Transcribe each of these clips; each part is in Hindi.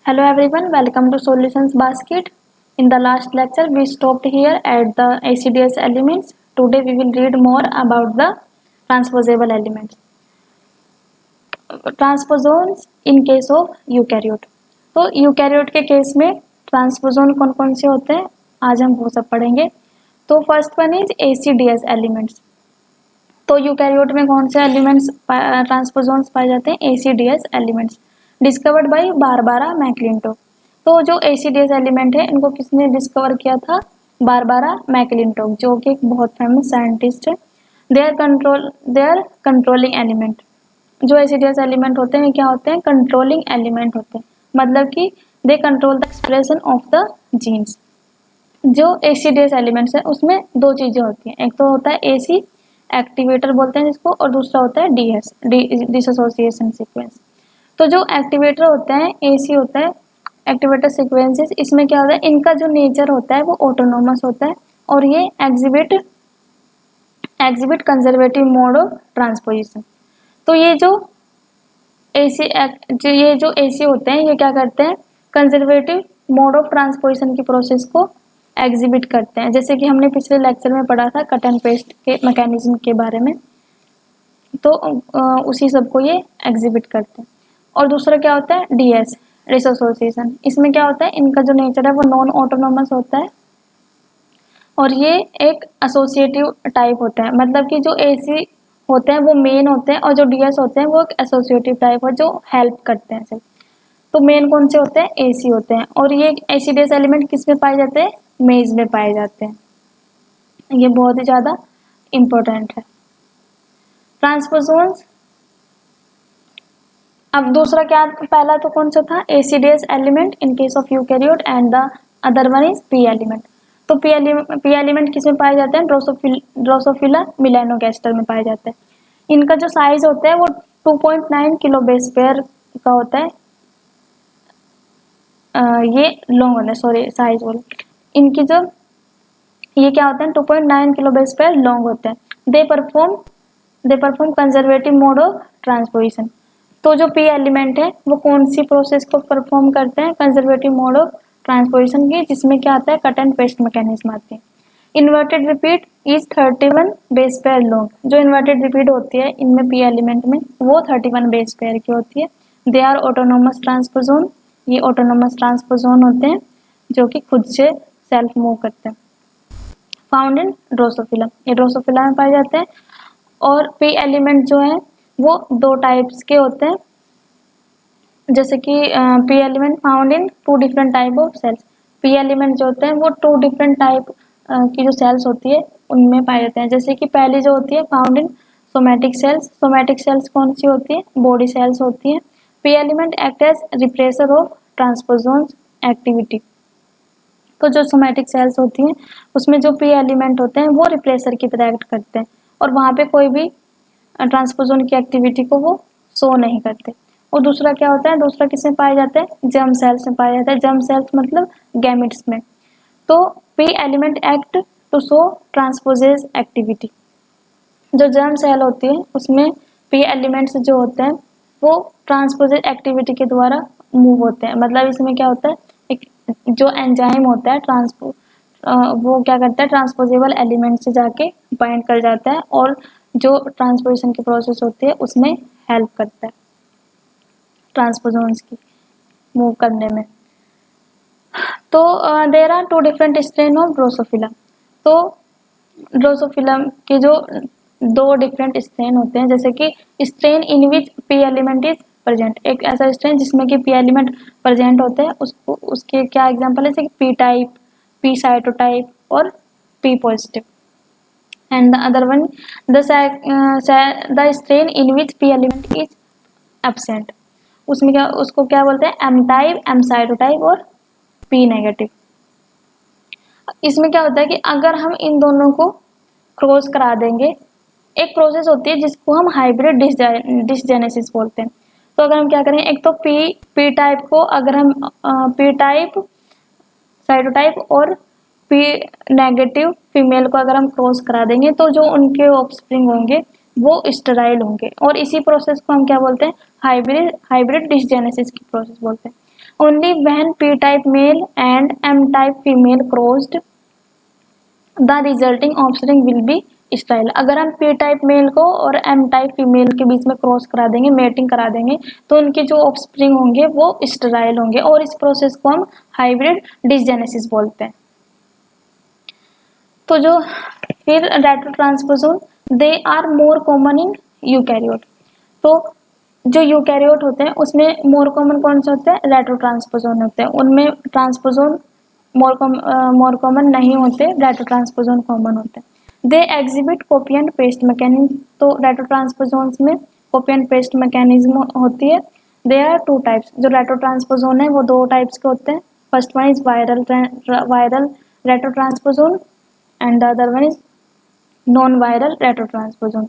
Hello everyone, welcome to Solutions Basket. In the last lecture, we stopped here at the ACDS elements. Today we will read more about the transposable elements. Transposons in case of eukaryote. तो यूकैरियोट के केस में ट्रांसपोजोन कौन कौन से होते हैं आज हम वो सब पढ़ेंगे. तो first one is ACDS elements. तो यूकैरियोट में कौन से एलिमेंट्स ट्रांसपोजोन्स पाए जाते हैं? ACDS elements discovered by Barbara McClintock. तो जो ACDS एलिमेंट है इनको किसने डिस्कवर किया था? बारबारा मैकलिंटोक, जो कि एक बहुत फेमस साइंटिस्ट है. They are controlling element. जो ACDS एलिमेंट होते हैं क्या होते हैं? कंट्रोलिंग एलिमेंट होते हैं. मतलब कि they control the expression of the genes. जो ACDS एलिमेंट्स है उसमें दो चीजें होती हैं. एक तो होता है AC एक्टिवेटर बोलते हैं जिसको, और दूसरा होता है DS डिसोसिएशन सीक्वेंस. तो जो एक्टिवेटर होते हैं AC होता है एक्टिवेटर सीक्वेंसेस, इसमें क्या होता है? इनका जो नेचर होता है वो ऑटोनोमस होता है और ये exhibit conservative mode of transposition. तो ये जो AC होते हैं ये क्या करते हैं? कंजर्वेटिव मोड ऑफ ट्रांसपोजिशन की प्रोसेस को एग्जिबिट करते हैं. जैसे कि हमने पिछले लेक्चर में पढ़ा था कट एंड पेस्ट के मैकेनिज्म के बारे में, तो उसी सब को ये एग्जिबिट करते हैं. और दूसरा क्या होता है? DS dissociation. इसमें क्या होता है? इनका जो नेचर है वो नॉन ऑटोनोमस होता है और ये एक एसोसिएटिव टाइप होता है. मतलब कि जो AC होते हैं वो मेन होते हैं और जो DS होते हैं वो एक एसोसिएटिव टाइप है जो हेल्प करते हैं सिर्फ. तो मेन कौन से होते हैं? AC होते हैं. और ये ACDS एलिमेंट किस में पाए जाते हैं? मेज में पाए जाते हैं. ये बहुत ही ज़्यादा इम्पोर्टेंट है. ट्रांसपोजोन्स. अब दूसरा क्या, पहला तो कौन सा था? ACDS element in case of eukaryote and the other one is P element. तो P एलिमेंट किस में पाए जाते हैं? ड्रोसोफिला मिलेनोगेस्टर में पाए जाते हैं. इनका जो साइज होता है वो 2.9 किलो बेस पेयर का होता है. ये लॉन्ग होता है, सॉरी साइज बोलो. इनकी जो ये क्या होता है? 2.9 किलो बेस पेयर लॉन्ग होते हैं. They perform conservative mode of transposition. तो जो P एलिमेंट है वो कौन सी प्रोसेस को परफॉर्म करते हैं? कंजर्वेटिव मोड ऑफ ट्रांसपोजिशन की, जिसमें क्या आता है? कट एंड पेस्ट मैकेनिज्म आते हैं. Inverted repeat is 31 base pair long. जो इन्वर्टेड रिपीट होती है इनमें P एलिमेंट में वो 31 बेस पेयर की होती है. They are autonomous transposon. ये ऑटोनोमस ट्रांसपोजोन होते हैं जो कि खुद से सेल्फ मूव करते हैं. Found in Drosophila. ये ड्रोसोफिला में पाए जाते हैं. और P एलिमेंट जो है वो दो टाइप्स के होते हैं. जैसे कि P element found in 2 different type of cells. P element जो होते हैं वो 2 डिफरेंट टाइप की जो सेल्स होती है उनमें पाए जाते हैं. जैसे कि पहली जो होती है found in somatic cells. Somatic cells कौन सी होती है? बॉडी सेल्स होती है. P element act as repressor of transposons activity. तो जो सोमैटिक सेल्स होती हैं उसमें जो P एलिमेंट होते हैं वो रिप्रेसर की तरह एक्ट करते हैं और वहाँ पे कोई भी ट्रांसपोजोन की एक्टिविटी को वो शो नहीं करते. और दूसरा क्या होता है? दूसरा किसमें पाया जाता है? जर्म सेल्स में पाया जाता है. जर्म सेल्स मतलब गैमेट्स में. तो P element act to show transposase activity. जो जर्म सेल होती है उसमें P एलिमेंट्स जो होते हैं वो ट्रांसपोजेज एक्टिविटी के द्वारा मूव होते हैं. मतलब इसमें क्या होता है? एक जो एंजाइम होता है वो क्या करता है? ट्रांसपोजेबल एलिमेंट से जाके बाइंड कर जाता है और जो ट्रांसपोजिशन की प्रोसेस होती है उसमें हेल्प करता है ट्रांसपोजोन्स की मूव करने में. तो there are 2 different strain of drosophila. तो ड्रोसोफिला के जो 2 डिफरेंट स्ट्रेन होते हैं. जैसे कि strain in which P element is present. एक ऐसा स्ट्रेन जिसमें कि P एलिमेंट प्रेजेंट होते हैं उसके क्या एग्जांपल है? जैसे P टाइप, P साइटोटाइप और P positive. And the other one, the strain in which P element is absent. उसमें क्या, उसको क्या बोलते हैं? M टाइप, M साइटोटाइप और P नेगेटिव. इसमें क्या होता है कि अगर हम इन दोनों को क्रॉस करा देंगे, एक प्रोसेस होती है जिसको हम हाइब्रिड डिसजेनेसिस बोलते हैं. तो अगर हम क्या करें, एक तो P टाइप को अगर हम P टाइप साइटोटाइप और P नेगेटिव फीमेल को अगर हम क्रॉस करा देंगे तो जो उनके ऑफस्प्रिंग होंगे वो स्टेराइल होंगे. और इसी प्रोसेस को हम क्या बोलते हैं? हाइब्रिड डिसजेनेसिस की प्रोसेस बोलते हैं. Only when P type male and M type female crossed the resulting offspring will be sterile. अगर हम पी टाइप मेल को और एम टाइप फीमेल के बीच में क्रॉस करा देंगे, मेटिंग करा देंगे, तो उनके जो ऑफस्प्रिंग होंगे वो स्टेराइल होंगे और इस प्रोसेस को हम हाइब्रिड डिसजेनेसिस बोलते हैं। तो जो फिर retro transposon they are more common in eukaryote. तो जो यूकैरियोट होते हैं उसमें मोर कॉमन कौन से होते हैं? रेट्रो ट्रांसपोजोन होते हैं। उनमें ट्रांसपोजोन मोर कॉमन नहीं होते, रेट्रो ट्रांसपोजोन कॉमन होते हैं। They exhibit copy and paste mechanism. तो रेट्रो ट्रांसपोजोन्स में कॉपी एंड पेस्ट मैकेनिज्म होती है। They are two types. जो रेट्रो ट्रांसपोजोन है वो दो टाइप्स के होते हैं। First one is viral retro transposon and the other one is non viral retro transposon.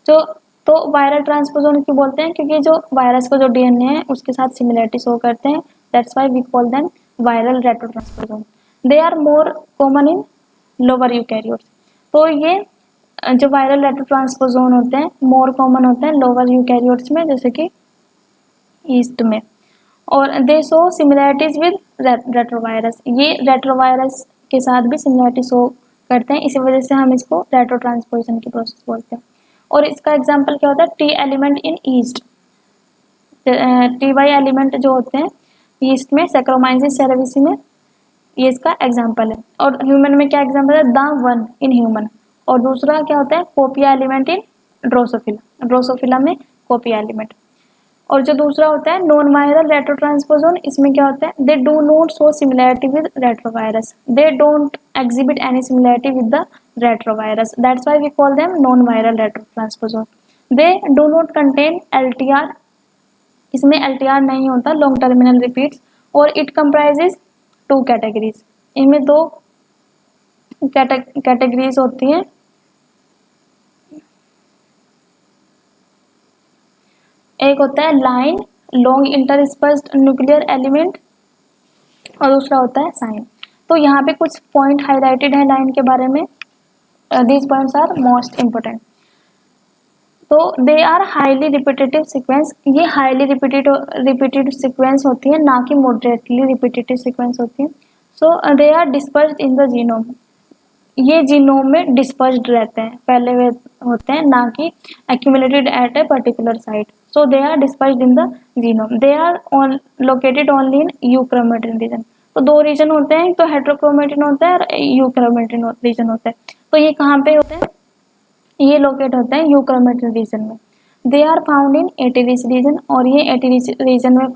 जो तो वायरल ट्रांसपोजोन क्यों बोलते हैं? क्योंकि जो वायरस का जो डीएनए है उसके साथ सिमिलरिटी शो करते हैं, that's why we call them viral retro transposon. They are more common in lower eukaryotes. तो ये जो वायरल रेट्रो ट्रांसपोजोन होते हैं मोर कॉमन होते हैं लोअर यूकैरियोट्स में, जैसे कि ईस्ट में। और दे शो सिमिलरिटीज विद रेट्रोवायरस। ये रेट्रोवायरस के साथ भी सिमिलरिटी शो करते हैं, इसी वजह से हम इसको रेट्रो ट्रांसपोजिशन की प्रोसेस बोलते हैं। और इसका एग्जांपल क्या होता है? T element in yeast. T Y element जो होते हैं ईस्ट में, सैक्रोमाइसिस सेरेविसिस, ये इसका एग्जांपल है। और ह्यूमन में क्या एग्जांपल है? The one in human. और दूसरा क्या होता है? कोपिया एलिमेंट इन ड्रोसोफिला। ड्रोसोफिला में कोपिया एलिमेंट। और जो दूसरा होता है नॉन वायरल रेट्रो ट्रांसपोजोन, इसमें क्या होता है? They do not show similarity with retrovirus. They don't exhibit any similarity with the retrovirus, that's why we call them non viral retro transposon. They do not contain LTR. इसमें एलटीआर नहीं होता, लॉन्ग टर्मिनल रिपीट्स। और इट कंप्राइजेज टू कैटेगरीज। इनमें दो कैटेगरीज होती हैं। एक होता है LINE long interspersed nuclear element और दूसरा होता है साइन। तो यहाँ पे कुछ पॉइंट हाईलाइटेड है लाइन के बारे में। These points are most important. तो they are highly repetitive sequence. ये हाईली रिपीटेड सीक्वेंस होती है, ना कि मॉडरेटली रिपीटेटिव सीक्वेंस होती है। So they are dispersed in the genome. ये जीनोम में डिस्पर्स्ड रहते हैं, फैले हुए होते हैं, ना कि accumulated at a particular site. So they are dispersed in the genome. They are located only in euchromatin region. तो दो रीजन होते हैं, तो हेट्रोक्रोमेटिन होता है और यूक्रोमेटिन रीजन होता है। तो ये कहाँ पे होते हैं? ये लोकेट होते हैं यूक्रोमेटिन रीजन में। दे आर फाउंड इन एटीरिस रीजन। और ये एटीरिस रीजन में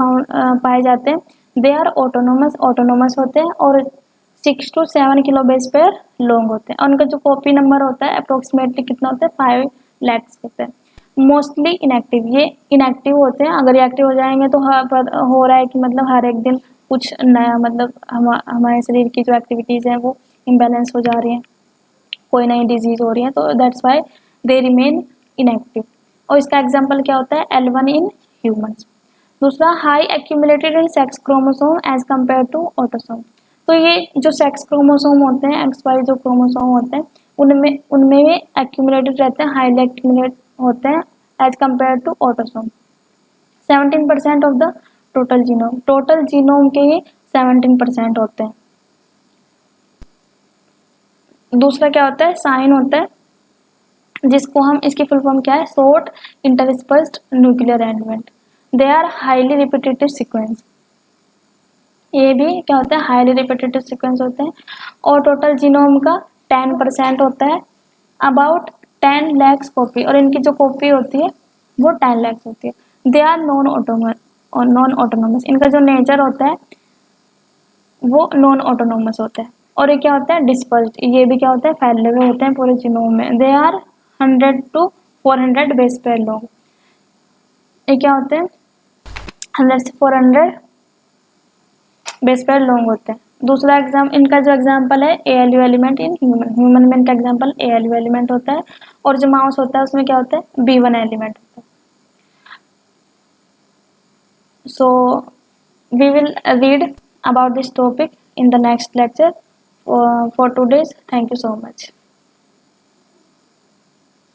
पाए जाते हैं। दे आर ऑटोनोमस होते हैं और 6 to 7 kilo base pair long होते हैं। उनका जो कॉपी नंबर होता है अप्रोक्सीमेटली कितना होता है? 5 lakhs होते हैं। Mostly inactive. ये इनएक्टिव होते हैं। अगर ये एक्टिव हो जाएंगे तो हो रहा है कि मतलब हर एक दिन कुछ नया, मतलब हमारे शरीर की जो एक्टिविटीज हैं वो इम्बेलेंस हो जा रही हैं, कोई नई डिजीज हो रही है, तो that's why they remain inactive. और इसका एग्जाम्पल क्या होता है? L1 in humans. दूसरा high accumulated in sex chromosome as compare to autosome. तो ये जो सेक्स क्रोमोसोम होते हैं, XY जो क्रोमोसोम होते हैं, उनमें एक्यूमुलेटेड रहते हैं, हाईली एक्यूमुलेट होते हैं as compare to autosome. 17% of the total genome के ही 17% होते हैं। दूसरा क्या होता है? साइन होता है, जिसको हम, इसकी फुल फॉर्म क्या है? Short interspersed nuclear element. They are highly repetitive sequence. ये भी क्या होता है? हाईली रिपीटेटिव सीक्वेंस होते हैं। और टोटल जीनोम का 10% होता है, अबाउट 10 lakhs कॉपी। और इनकी जो कॉपी होती है वो 10 lakhs होती है। They are non autonomous. इनका जो नेचर होता है वो नॉन ऑटोनोमस होता है। और ये क्या होता है? डिस्पर्स्ड। ये भी क्या होता है? फैले हुए होते हैं पूरे जीनोम में। They are 100 to 400 base pair long. ये क्या होते हैं? 100 से 400 बेस पेयर लॉन्ग होते हैं। दूसरा इनका जो एग्जाम्पल है ALU एलिमेंट इन ह्यूमन में इनका एग्जाम्पल ALU एलिमेंट होता है। और जो माउस होता है उसमें क्या होता है? B1 एलिमेंट होता है। So we will read about this topic in the next lecture. For today's, thank you so much.